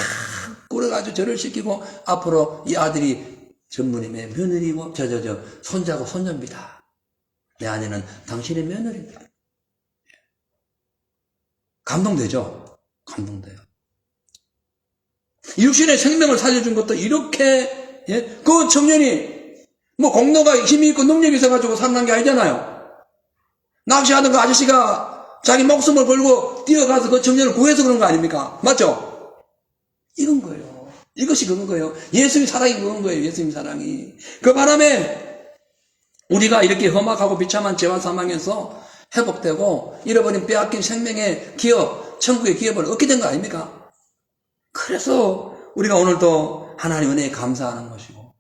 꾸려가지고 절을 시키고 앞으로 이 아들이 전무님의 며느리고 손자고 손녀입니다. 내 아내는 당신의 며느리입니다. 감동되죠? 감동돼요. 육신의 생명을 살려준 것도 이렇게, 예? 그 청년이 뭐 공로가 힘이 있고 능력이 있어가지고 살아난 게 아니잖아요. 낚시하던 그 아저씨가 자기 목숨을 걸고 뛰어가서 그 청년을 구해서 그런 거 아닙니까? 맞죠? 이건 거예요. 이것이 그런 거예요. 예수님 사랑이 그런 거예요. 예수님 사랑이. 그 바람에 우리가 이렇게 험악하고 비참한 죄와 사망에서 회복되고 잃어버린 빼앗긴 생명의 기업, 천국의 기업을 얻게 된 거 아닙니까? 그래서 우리가 오늘도 하나님 은혜에 감사하는 것이고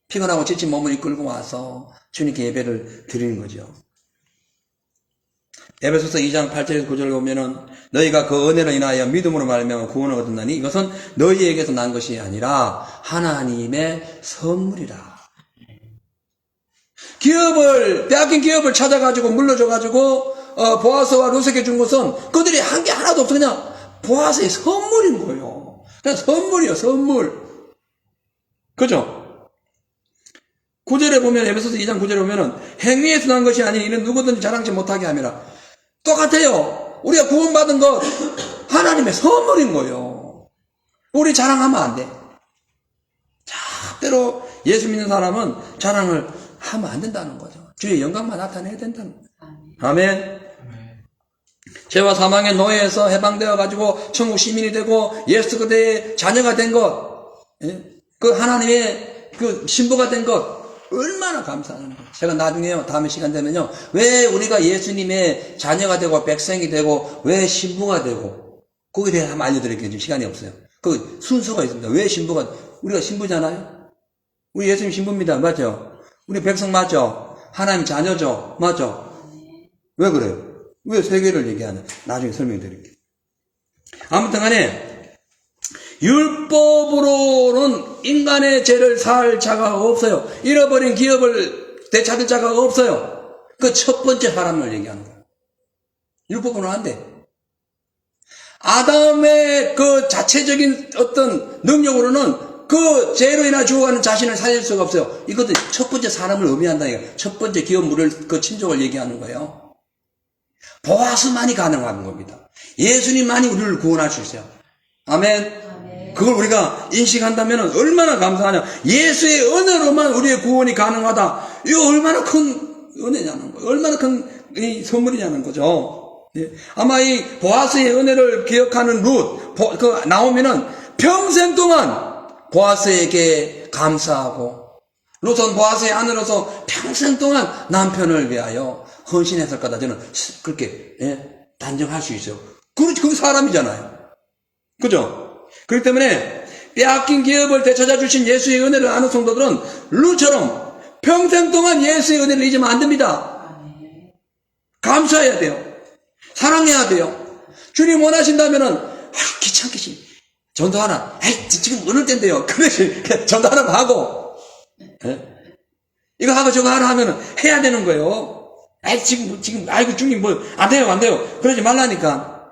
피곤하고 지친 몸을 이끌고 와서 주님께 예배를 드리는 거죠. 에베소서 2장 8절에서 9절을 보면은 너희가 그 은혜로 인하여 믿음으로 말하면 구원을 얻었나니 이것은 너희에게서 난 것이 아니라 하나님의 선물이라. 빼앗긴 기업을 찾아가지고 물려줘가지고 보아스와 루세에게 준 것은 그들이 한 게 하나도 없어. 그냥 보아스의 선물인 거예요. 그냥 선물이에요. 선물. 그죠? 9절에 보면 에베소서 2장 9절에 보면은 행위에서 난 것이 아닌 이는 누구든지 자랑치 못하게 함이라. 똑같아요. 우리가 구원받은 것 하나님의 선물인 거예요. 우리 자랑하면 안 돼. 절대로 예수 믿는 사람은 자랑을 하면 안 된다는 거죠. 주의 영광만 나타내야 된다는 거예요. 아멘. 죄와 사망의 노예에서 해방되어 가지고 천국 시민이 되고 예수 그대의 자녀가 된 것, 그 하나님의 그 신부가 된 것 얼마나 감사하는 거예요. 제가 나중에요, 다음에 시간 되면요, 왜 우리가 예수님의 자녀가 되고 백성이 되고 왜 신부가 되고 거기에 대해 한번 알려드릴게요. 지금 시간이 없어요. 그 순서가 있습니다. 왜 신부가, 우리가 신부잖아요. 우리 예수님 신부입니다. 맞죠? 우리 백성 맞죠? 하나님 자녀죠. 맞죠? 왜 그래요? 왜 세계를 얘기하는? 나중에 설명해 드릴게요. 아무튼 간에 율법으로는 인간의 죄를 살 자가 없어요. 잃어버린 기업을 되찾을 자가 없어요. 그 첫 번째 사람을 얘기하는 거예요. 율법으로는 안 돼. 아담의 그 자체적인 어떤 능력으로는 그 죄로 인하 죽어가는 자신을 살릴 수가 없어요. 이것도 첫 번째 사람을 의미한다. 첫 번째 기업 물을 그 친족을 얘기하는 거예요. 보아스만이 가능한 겁니다. 예수님만이 우리를 구원할 수 있어요. 아멘. 그걸 우리가 인식한다면 얼마나 감사하냐. 예수의 은혜로만 우리의 구원이 가능하다. 이거 얼마나 큰 은혜냐는 거예요. 얼마나 큰 선물이냐는 거죠. 예. 아마 이 보아스의 은혜를 기억하는 룻, 나오면은 평생 동안 보아스에게 감사하고, 룻은 보아스의 아내로서 평생 동안 남편을 위하여 헌신했을 거다. 저는 그렇게, 단정할 수 있어요. 그 사람이잖아요. 그죠? 그렇기 때문에 빼앗긴 기업을 되찾아 주신 예수의 은혜를 아는 성도들은 룻처럼 평생 동안 예수의 은혜를 잊으면 안 됩니다. 감사해야 돼요. 사랑해야 돼요. 주님 원하신다면은, 귀찮게 전도하나, 지금 어느 때인데요. 그러지. 전도하나 하고, 이거 하고 저거 하라 하면은 해야 되는 거예요. 아이고, 주님, 안 돼요. 그러지 말라니까.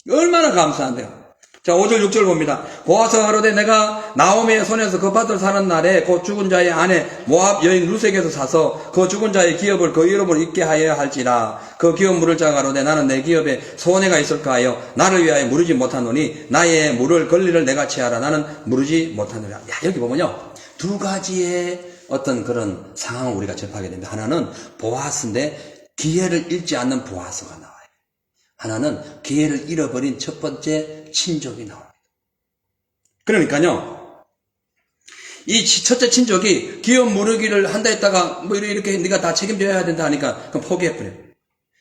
얼마나 감사한데요. 자, 5절, 6절 봅니다. 보아스가 가로되 내가 나오미의 손에서 그 밭을 사는 날에 곧 죽은 자의 아내 모압 여인 루색에서 사서 그 죽은 자의 기업을 그 이름으로 잊게 하여야 할지라. 그 기업 물을 자가 가로되 나는 내 기업에 손해가 있을까 하여 나를 위하여 무르지 못하노니 나의 물을 권리를 내가 취하라. 나는 무르지 못하노라. 야, 여기 보면요, 두 가지의 어떤 그런 상황을 우리가 접하게 됩니다. 하나는 보아스인데 기회를 잃지 않는 보아스가 나와요. 하나는 기회를 잃어버린 첫 번째 친족이 나옵니다. 그러니까요, 이 첫째 친족이 기업 무르기를 한다 했다가 이렇게 네가 다 책임져야 된다 하니까 그럼 포기해버려요.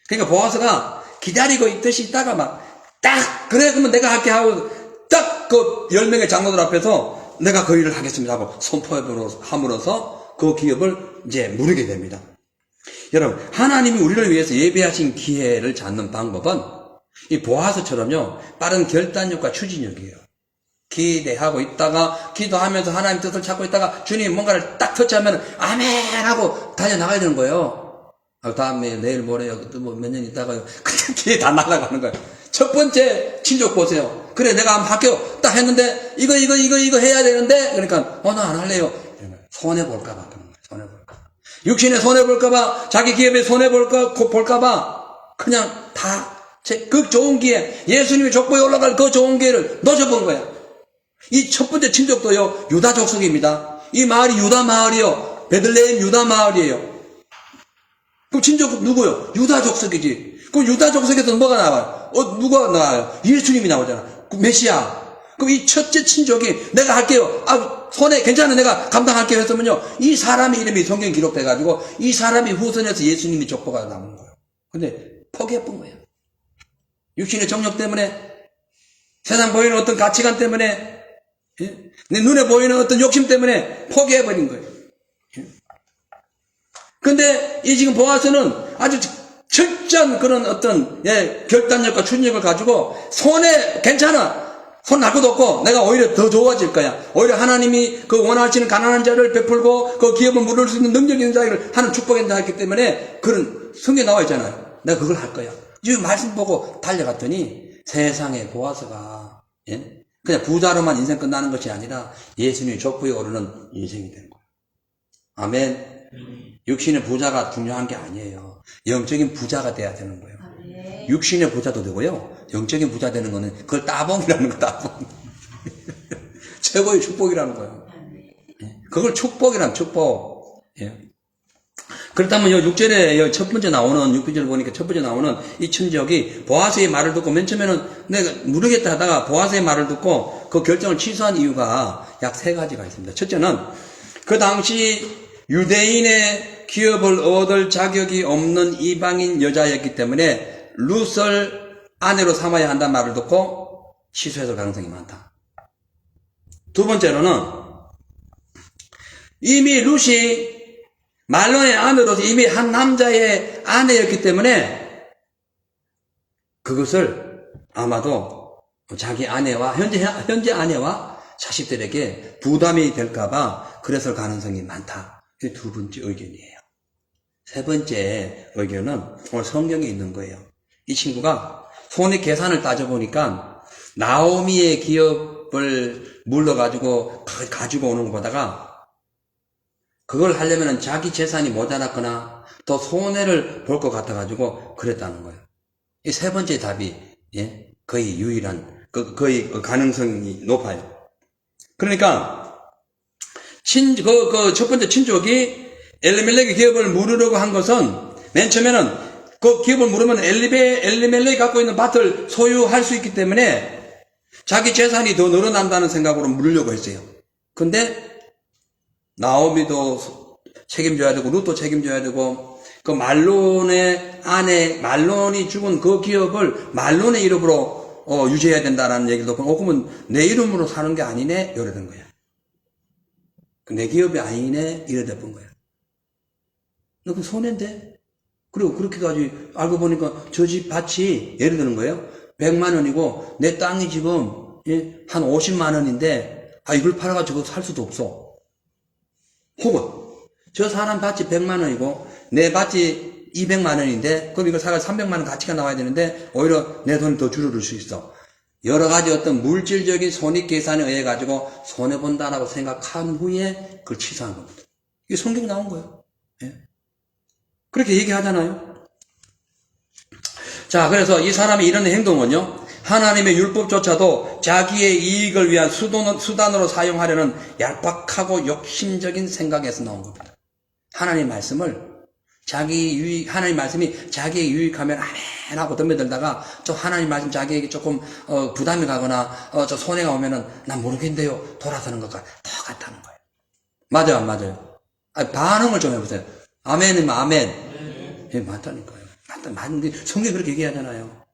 그러니까 보아스가 기다리고 있듯이 있다가 그래 그러면 내가 할게 하고 딱 그 10명의 장로들 앞에서 내가 그 일을 하겠습니다 하고 선포함으로써 그 기업을 이제 무르게 됩니다. 여러분, 하나님이 우리를 위해서 예비하신 기회를 찾는 방법은 이 보아스처럼요, 빠른 결단력과 추진력이에요. 기대하고 있다가, 기도하면서 하나님 뜻을 찾고 있다가, 주님 뭔가를 딱 터치하면, 아멘! 하고 달려나가야 되는 거예요. 다음에, 내일 모레요, 또 몇 년 있다가요. 그때 기회 다 날아가는 거예요. 첫 번째 친족 보세요. 그래, 내가 한번 할게요. 딱 했는데, 이거 해야 되는데, 그러니까, 나 안 할래요. 손해볼까봐, 그런 거예요. 손해볼까봐. 육신에 손해볼까봐, 자기 기업에 손해볼까봐, 그냥 다, 그 좋은 기회, 예수님이 족보에 올라갈 그 좋은 기회를 놓쳐본 거야. 이 첫 번째 친족도요, 유다 족속입니다. 이 마을이 유다 마을이요. 베들레헴 유다 마을이에요. 그럼 친족 누구요? 유다 족속이지. 그럼 유다 족속에서 뭐가 나와요? 누가 나와요? 예수님이 나오잖아. 그 메시아. 그럼 이 첫째 친족이 내가 할게요. 손해 괜찮아. 내가 감당할게요. 했으면요. 이 사람의 이름이 성경에 기록돼가지고 이 사람이 후손에서 예수님이 족보가 나오는 거예요. 근데 포기해본 거예요. 육신의 정욕 때문에, 세상 보이는 어떤 가치관 때문에, 예? 내 눈에 보이는 어떤 욕심 때문에 포기해버린 거예요. 예? 근데 이 지금 보아서는 아주 철저한 그런 어떤 결단력과 추진력을 가지고 괜찮아. 손 날 것도 없고 내가 오히려 더 좋아질 거야. 오히려 하나님이 그 원하시는 가난한 자를 베풀고 그 기업을 물을 수 있는 능력 있는 자를 하는 축복한다 했기 때문에 그런 성경에 나와 있잖아요. 내가 그걸 할 거야. 이 말씀 보고 달려갔더니 세상에 보아서가 그냥 부자로만 인생 끝나는 것이 아니라 예수님의 족보에 오르는 인생이 되는 거예요. 아멘. 육신의 부자가 중요한 게 아니에요. 영적인 부자가 돼야 되는 거예요. 육신의 부자도 되고요. 영적인 부자 되는 거는 그걸 따봉이라는 거, 따봉. 최고의 축복이라는 거예요. 그걸 축복이란 축복. 그렇다면 6절에 첫 번째 나오는, 6절 보니까 첫 번째 나오는 이 친족이 보아스의 말을 듣고 맨 처음에는 내가 모르겠다 하다가 보아스의 말을 듣고 그 결정을 취소한 이유가 약 3가지가 있습니다. 첫째는 그 당시 유대인의 기업을 얻을 자격이 없는 이방인 여자였기 때문에 룻을 아내로 삼아야 한다는 말을 듣고 취소했을 가능성이 많다. 두 번째로는 이미 룻이 말론의 아내로서 이미 한 남자의 아내였기 때문에 그것을 아마도 자기 아내와 현재 아내와 자식들에게 부담이 될까봐 그랬을 가능성이 많다. 이게 두 번째 의견이에요. 세 번째 의견은 오늘 성경에 있는 거예요. 이 친구가 손익 계산을 따져보니까 나오미의 기업을 물러가지고 가지고 오는 거 보다가 그걸 하려면 자기 재산이 모자랐거나 더 손해를 볼 것 같아가지고 그랬다는 거예요. 이 세 번째 답이 거의 유일한 거의 가능성이 높아요. 그러니까 첫 번째 친족이 엘리멜렉의 기업을 물으려고 한 것은 맨 처음에는 그 기업을 물으면 엘리멜렉이 갖고 있는 밭을 소유할 수 있기 때문에 자기 재산이 더 늘어난다는 생각으로 물으려고 했어요. 근데 나오미도 책임져야 되고 룻도 책임져야 되고 그 말론의 아내 말론이 죽은 그 기업을 말론의 이름으로 유지해야 된다는 얘기도 그러면 내 이름으로 사는 게 아니네 이래 된 거야. 내 기업이 아니네 이래 돼본 거야. 그 손해인데? 그리고 그렇게까지 알고 보니까 저 집 밭이 예를 드는 거예요. 100만 원이고 내 땅이 지금 한 50만 원인데 이걸 팔아가지고 살 수도 없어. 혹은 저 사람 밭이 100만 원이고 내 밭이 200만 원인데 그럼 이걸 사가 300만 원 가치가 나와야 되는데 오히려 내 돈이 더 줄어들 수 있어. 여러 가지 어떤 물질적인 손익 계산에 의해 가지고 손해본다라고 생각한 후에 그걸 취소한 겁니다. 이게 성경에 나온 거예요. 그렇게 얘기하잖아요. 자, 그래서 이 사람이 이런 행동은요, 하나님의 율법조차도 자기의 이익을 위한 수단으로 사용하려는 얄팍하고 욕심적인 생각에서 나온 겁니다. 하나님 말씀을 하나님 말씀이 자기에게 유익하면 아멘 하고 덤벼들다가 저 하나님 말씀 자기에게 조금 부담이 가거나 저 손해가 오면은 난 모르겠는데요 돌아서는 것과 똑같다는 거예요. 맞아요, 안 맞아요? 반응을 좀 해보세요. 아멘이면 아멘. 맞다니까요. 맞는데 성경이 그렇게 얘기하잖아요.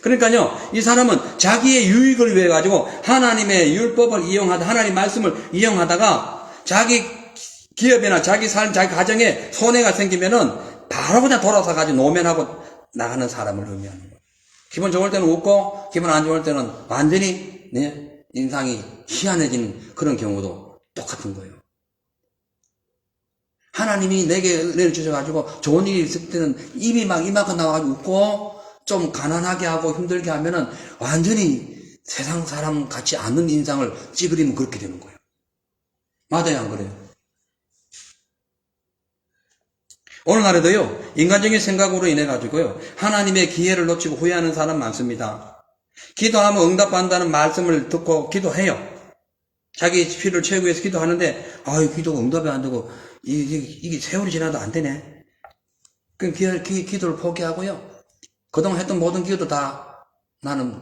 그러니까요, 이 사람은 자기의 유익을 위해 가지고 하나님의 율법을 이용하다, 하나님 말씀을 이용하다가 자기 기업이나 자기 삶, 자기 가정에 손해가 생기면은 바로 그냥 돌아서 가지고 노면하고 나가는 사람을 의미하는 거예요. 기분 좋을 때는 웃고, 기분 안 좋을 때는 완전히 인상이 희한해지는 그런 경우도 똑같은 거예요. 하나님이 내게 은혜를 주셔가지고 좋은 일이 있을 때는 입이 막 이만큼 나와가지고 웃고 좀 가난하게 하고 힘들게 하면은 완전히 세상 사람 같지 않는 인상을 찌그리면 그렇게 되는 거예요. 맞아요, 안 그래요? 오늘날에도요, 인간적인 생각으로 인해 가지고요, 하나님의 기회를 놓치고 후회하는 사람 많습니다. 기도하면 응답한다는 말씀을 듣고 기도해요. 자기 필요를 채우기 위해서 기도하는데, 기도가 응답이 안 되고, 이게 세월이 지나도 안 되네. 그럼 기도를 포기하고요. 그동안 했던 모든 기도도 다 나는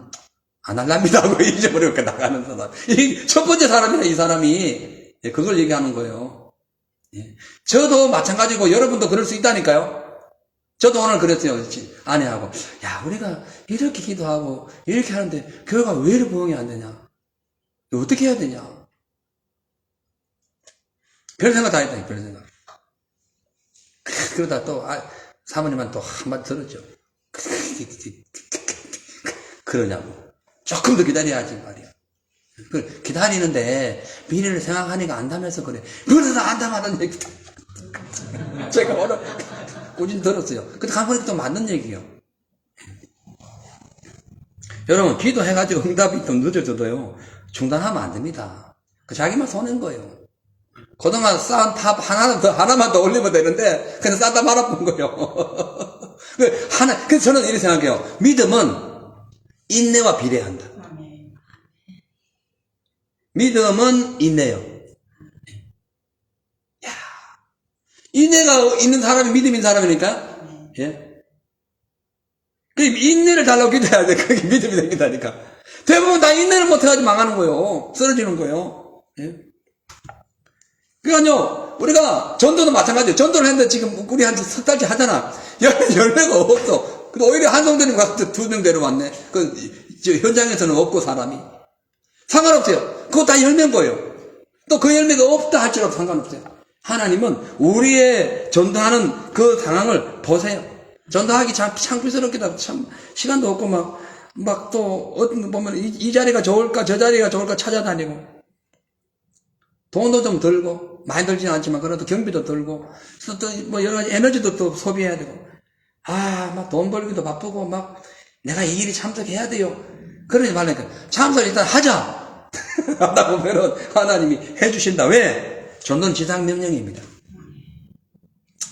안 할랍니다 하고 잊어버리고 나가는 사람. 이 첫 번째 사람이야, 이 사람이. 그걸 얘기하는 거예요. 저도 마찬가지고 여러분도 그럴 수 있다니까요. 저도 오늘 그랬어요. 아내하고. 야, 우리가 이렇게 기도하고 이렇게 하는데 교회가 왜 이렇게 부흥이 안 되냐? 어떻게 해야 되냐? 별 생각 다 했다, 별 생각. 그러다 또, 사모님한테 또 한마디 들었죠. 그러냐고. 조금 더 기다려야지 말이야. 기다리는데 미래를 생각하니까 안다면서 그래. 그래서 안다마는 얘기. 제가 오늘 꾸준히 들었어요. 근데 가보니까 또 맞는 얘기예요. 여러분, 기도해가지고 응답이 좀 늦어져도요, 중단하면 안 됩니다. 자기만 손해인 거예요. 그동안 쌓은 탑 하나만 더 올리면 되는데, 그냥 쌓다 말아본 거예요. 그래서 저는 이렇게 생각해요. 믿음은 인내와 비례한다. 믿음은 인내요. 야, 인내가 있는 사람이 믿음 있는 사람이니까, 예. 그 인내를 달라고 기도해야 돼. 그게 믿음이 생긴다니까. 대부분 다 인내를 못해가지고 망하는 거예요. 쓰러지는 거예요. 예. 그러니까요, 우리가 전도도 마찬가지예요. 전도를 했는데 지금 우리 한 석 달째 하잖아. 열매가 없어. 근데 오히려 한성대님 가서 2명 데려왔네. 현장에서는 없고 사람이. 상관없어요. 그거 다 열매인 거예요. 또 그 열매가 없다 할지라도 상관없어요. 하나님은 우리의 전도하는 그 상황을 보세요. 전도하기 참 창피스럽기도 참 시간도 없고 막 또 어떤 보면 이 자리가 좋을까 저 자리가 좋을까 찾아다니고 돈도 좀 들고 많이 들지는 않지만 그래도 경비도 들고 또 뭐 여러 가지 에너지도 또 소비해야 되고 막 돈 벌기도 바쁘고 막 내가 이 일이 참석해야 돼요. 그러지 말라니까 참석 일단 하자. 하다 보면은 하나님이 해주신다. 왜? 전도는 지상명령입니다.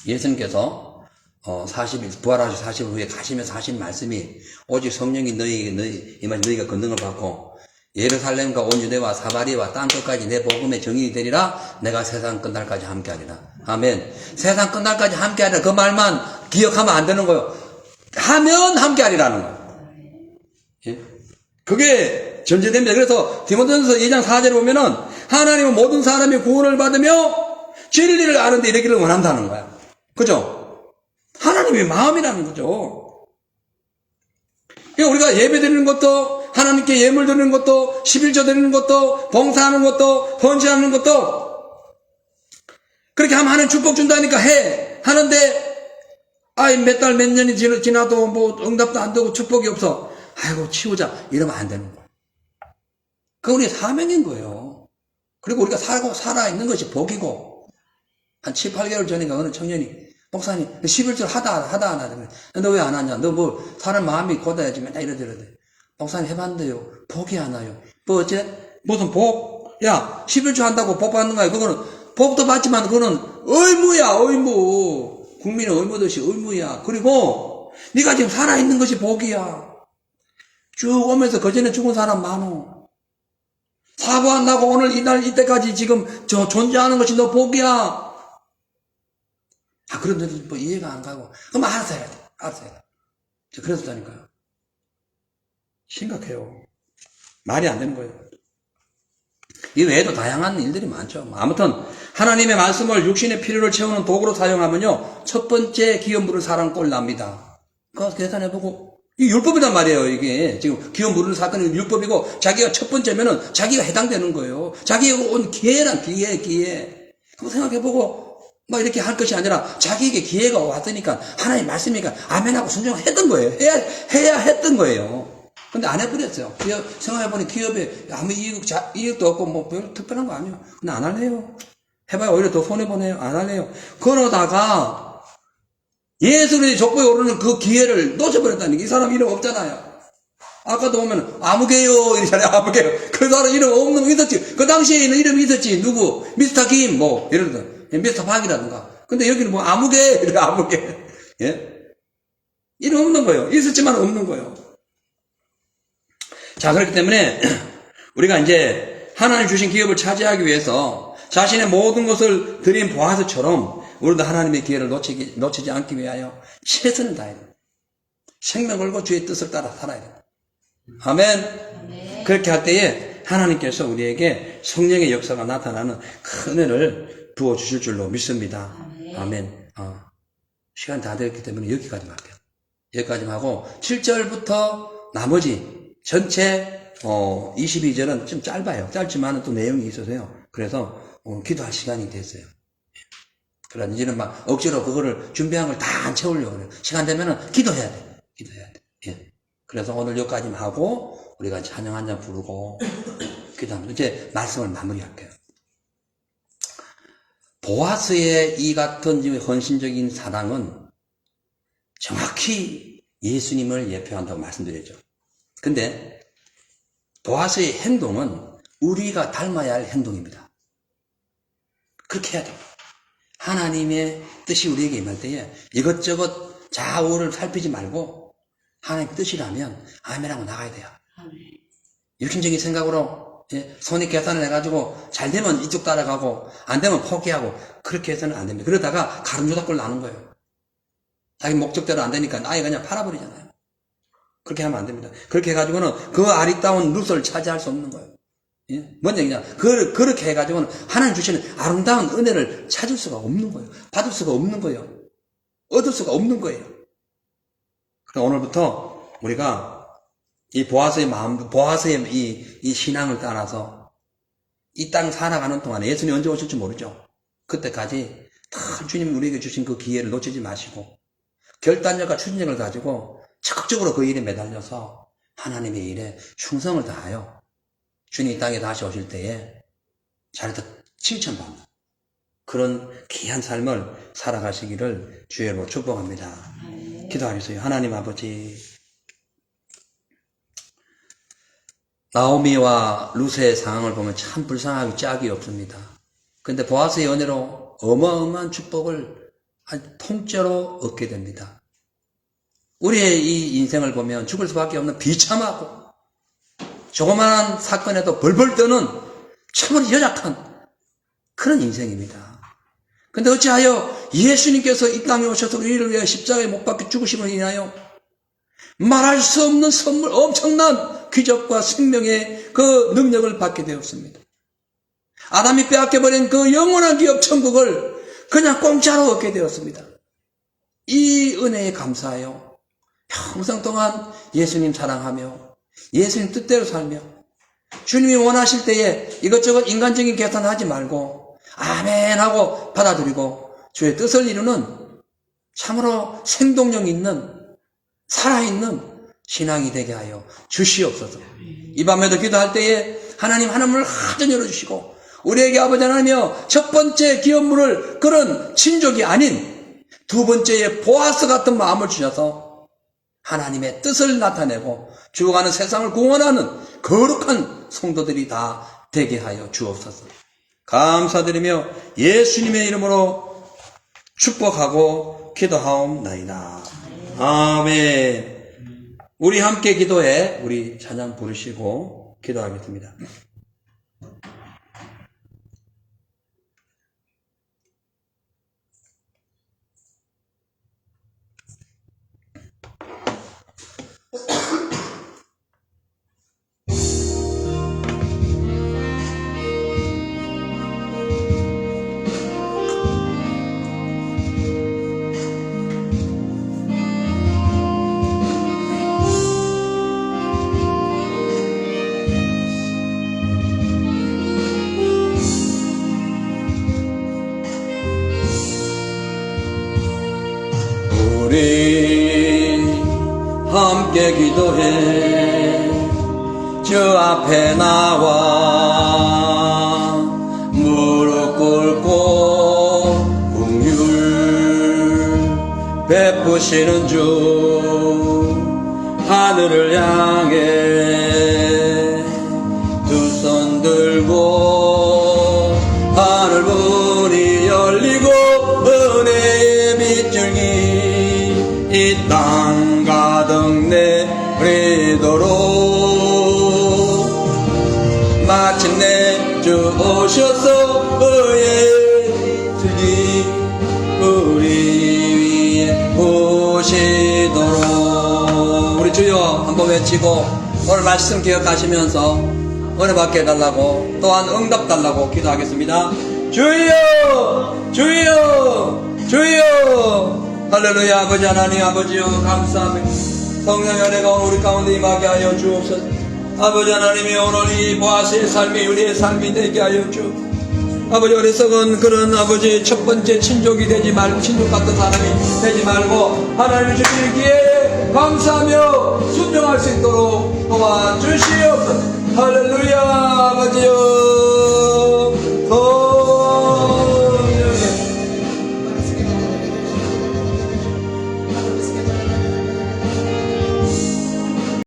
예수님께서 40일 부활하셔 40일 후에 가시면서 하신 말씀이 오직 성령이 너희가 권능을 받고 예루살렘과 온 유대와 사마리아와 땅 끝까지 내 복음의 증인이 되리라. 내가 세상 끝날까지 함께하리라. 아멘. 세상 끝날까지 함께하리라. 그 말만 기억하면 안 되는 거예요. 하면 함께하리라는 거예요. 예? 그게 전제됩니다. 그래서 디모데전서 2장 4절에 보면은 하나님은 모든 사람이 구원을 받으며 진리를 아는데 이르기를 원한다는 거야. 그죠? 하나님의 마음이라는 거죠. 그러니까 우리가 예배 드리는 것도 하나님께 예물 드리는 것도 11조 드리는 것도 봉사하는 것도 헌신하는 것도 그렇게 하면 하나님 축복 준다니까 하는데 몇 달 몇 년이 지나도 뭐 응답도 안 되고 축복이 없어. 아이고 치우자 이러면 안 되는 거예요. 그게 우리의 사명인 거예요. 그리고 우리가 살아있는 것이 복이고 한 7, 8개월 전인가 어느 청년이 목사님 11절 하다 안 하다 너 왜 안 하냐 너 뭐 사람 마음이 고다야지 맨날 이러더래. 목사님 해봤는데요 복이 안 와요. 뭐 어째 무슨 복? 야 11조 한다고 복 받는 거야. 그거는 복도 받지만 그거는 의무야 의무. 국민의 의무듯이 의무야. 그리고 네가 지금 살아있는 것이 복이야. 쭉 오면서 그전에 죽은 사람 많어. 사고 안 나고 오늘 이때까지 지금 존재하는 것이 너 복이야. 그런데 뭐 이해가 안 가고. 그럼 알아서 해야 돼. 알아서 해야 돼. 그랬었다니까요. 심각해요. 말이 안 되는 거예요. 이 외에도 다양한 일들이 많죠. 아무튼 하나님의 말씀을 육신의 필요를 채우는 도구로 사용하면요. 첫 번째 기업 물을 사람 꼴 납니다. 그거 계산해보고 이 율법이란 말이에요. 이게 지금 기업 물을 사건이 율법이고 자기가 첫 번째면은 자기가 해당되는 거예요. 자기가 온 기회란 기회. 그거 생각해보고 막 이렇게 할 것이 아니라 자기에게 기회가 왔으니까 하나님 말씀이니까 아멘하고 순종했던 거예요. 해야 했던 거예요. 근데 안 해버렸어요. 생각해보니 기업에 아무 이익도 없고 뭐 별 특별한 거 아니에요. 근데 안 할래요. 해봐야 오히려 더 손해보네요. 안 할래요. 그러다가 예수님의 족보에 오르는 그 기회를 놓쳐버렸다는 게, 이 사람 이름 없잖아요. 아까도 보면 아무개요 이러잖아요. 아무개요. 그 사람 이름 없는 거 있었지. 그 당시에는 이름이 있었지. 누구? 미스터 김 뭐 예를 들어 미스터 박이라든가. 근데 여기는 뭐 아무개 이래. 아무개. 예? 이름 없는 거예요. 있었지만 없는 거예요. 자, 그렇기 때문에 우리가 이제 하나님 주신 기업을 차지하기 위해서 자신의 모든 것을 드린 보아스처럼 우리도 하나님의 기회를 놓치지 않기 위하여 최선을 다해야 돼요. 생명 걸고 주의 뜻을 따라 살아야 돼요. 아멘. 그렇게 할 때에 하나님께서 우리에게 성령의 역사가 나타나는 큰 은혜를 부어주실 줄로 믿습니다. 아멘. 시간 다 됐기 때문에 여기까지만 할게요. 여기까지만 하고 7절부터 나머지 전체 22절은 좀 짧아요. 짧지만 또 내용이 있어서요. 그래서 기도할 시간이 됐어요. 그러나 이제는 막 억지로 그거를 준비한 걸 다 안 채우려고 그래요. 시간 되면은 기도해야 돼. 기도해야 돼. 예. 그래서 오늘 여기까지만 하고 우리가 찬양 한 잔 부르고 기도하면서 이제 말씀을 마무리할게요. 보아스의 이 같은 헌신적인 사랑은 정확히 예수님을 예표한다고 말씀드렸죠. 근데 보아스의 행동은 우리가 닮아야 할 행동입니다. 그렇게 해야 돼요. 하나님의 뜻이 우리에게 임할 때에 이것저것 좌우를 살피지 말고 하나님의 뜻이라면 아멘하고 나가야 돼요. 육신적인 생각으로 손익 계산을 해가지고 잘 되면 이쪽 따라가고 안 되면 포기하고 그렇게 해서는 안 됩니다. 그러다가 가름조다꼴 나는 거예요. 자기 목적대로 안 되니까 아예 그냥 팔아버리잖아요. 그렇게 하면 안 됩니다. 그렇게 해가지고는 그 아리따운 루스를 차지할 수 없는 거예요. 예? 뭔 얘기냐. 그렇게 해가지고는 하나님 주시는 아름다운 은혜를 찾을 수가 없는 거예요. 받을 수가 없는 거예요. 얻을 수가 없는 거예요. 그러니까 오늘부터 우리가 이 보아스의 마음, 보아스의 이 신앙을 따라서 이 땅 살아가는 동안에 예수님이 언제 오실지 모르죠. 그때까지 다 주님이 우리에게 주신 그 기회를 놓치지 마시고 결단력과 추진력을 가지고 적극적으로 그 일에 매달려서 하나님의 일에 충성을 다하여 주님 이 땅에 다시 오실 때에 잘해서 칭찬받는 그런 귀한 삶을 살아가시기를 주의로 축복합니다. 기도하겠어요. 하나님 아버지, 나오미와 루스의 상황을 보면 참 불쌍하기 짝이 없습니다. 근데 보아스의 은혜로 어마어마한 축복을 아주 통째로 얻게 됩니다. 우리의 이 인생을 보면 죽을 수밖에 없는 비참하고 조그마한 사건에도 벌벌 떠는 참으로 연약한 그런 인생입니다. 근데 어찌하여 예수님께서 이 땅에 오셔서 우리를 위해 십자가에 못 박혀 죽으심을 인하여 말할 수 없는 선물, 엄청난 기적과 생명의 그 능력을 받게 되었습니다. 아담이 빼앗겨버린 그 영원한 기업 천국을 그냥 공짜로 얻게 되었습니다. 이 은혜에 감사하여 평생 동안 예수님 사랑하며 예수님 뜻대로 살며 주님이 원하실 때에 이것저것 인간적인 계산하지 말고 아멘 하고 받아들이고 주의 뜻을 이루는 참으로 생동력 있는 살아있는 신앙이 되게 하여 주시옵소서. 이 밤에도 기도할 때에 하나님 하늘문을 한전 열어주시고 우리에게 아버지 하나님이여 첫 번째 기업물을 그런 친족이 아닌 두 번째의 보아스 같은 마음을 주셔서 하나님의 뜻을 나타내고 죽어가는 세상을 구원하는 거룩한 성도들이 다 되게 하여 주옵소서. 감사드리며 예수님의 이름으로 축복하고 기도하옵나이다. 아멘. 우리 함께 기도해 우리 찬양 부르시고 기도하겠습니다. 우리 함께 기도해 저 앞에 나와 무릎 꿇고 긍휼 베풀 오시는 주 하늘을 향해 두 손 들고 하늘 문이 열리고 은혜의 빗줄기 이 땅 가득 내리도록 마침내 주 오셔서 의의 빗줄기 우리 위에 오시도록 우리 주여 한번 외치고 오늘 말씀 기억하시면서 은혜 받게 해달라고 또한 응답 달라고 기도하겠습니다. 주여 주여 주여 할렐루야. 아버지 하나님 아버지여 감사합니다. 성령의 은혜가 오늘 우리 가운데 임하게 하여 주옵소서. 아버지 하나님이 오늘 이 보아스의 삶이 우리의 삶이 되게 하여 주옵소서. 아버지 어리석은 그런 아버지 첫 번째 친족이 되지 말고 친족 같은 사람이 되지 말고 하나님을 주시는 기회에 감사하며 순종할 수 있도록 도와주시옵소서. 할렐루야. 아버지여